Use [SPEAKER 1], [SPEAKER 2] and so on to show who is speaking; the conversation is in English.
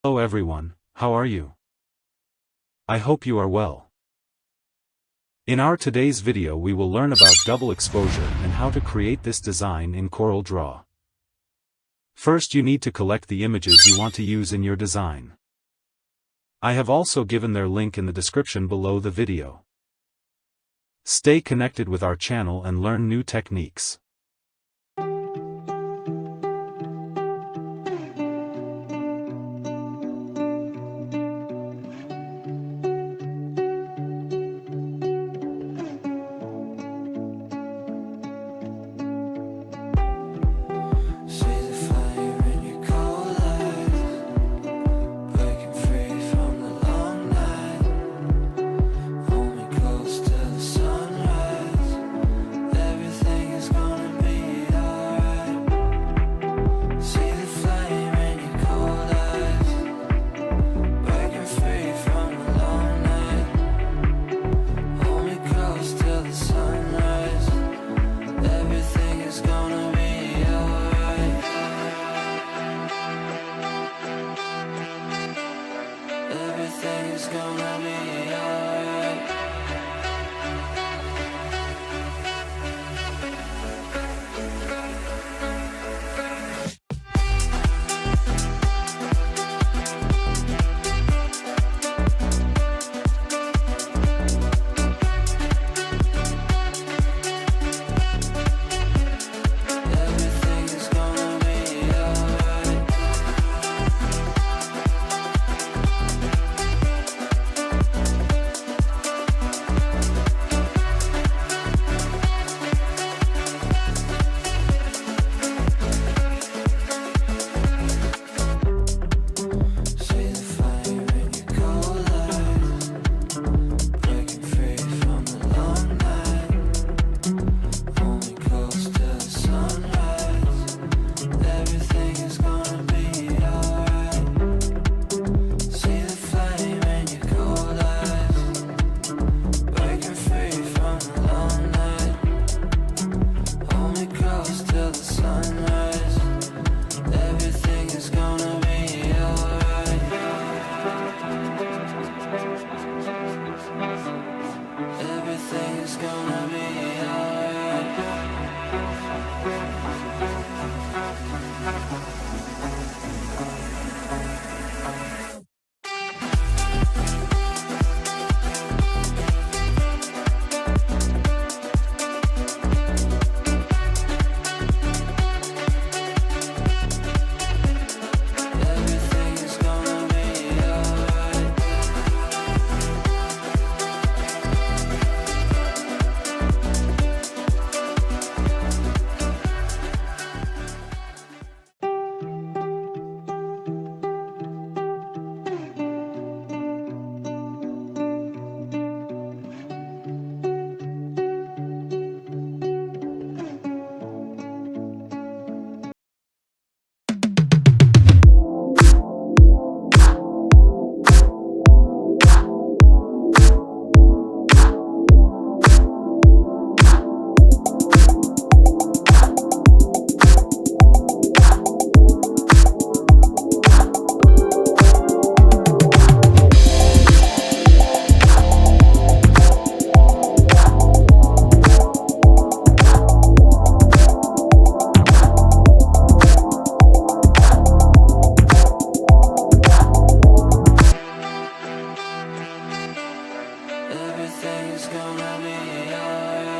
[SPEAKER 1] Hello everyone, how are you? I hope you are well. In our today's video we will learn about double exposure and how to create this design in CorelDRAW. First you need to collect the images you want to use in your design. I have also given their link in the description below the video. Stay connected with our channel and learn new techniques.
[SPEAKER 2] Everything's gonna be alright.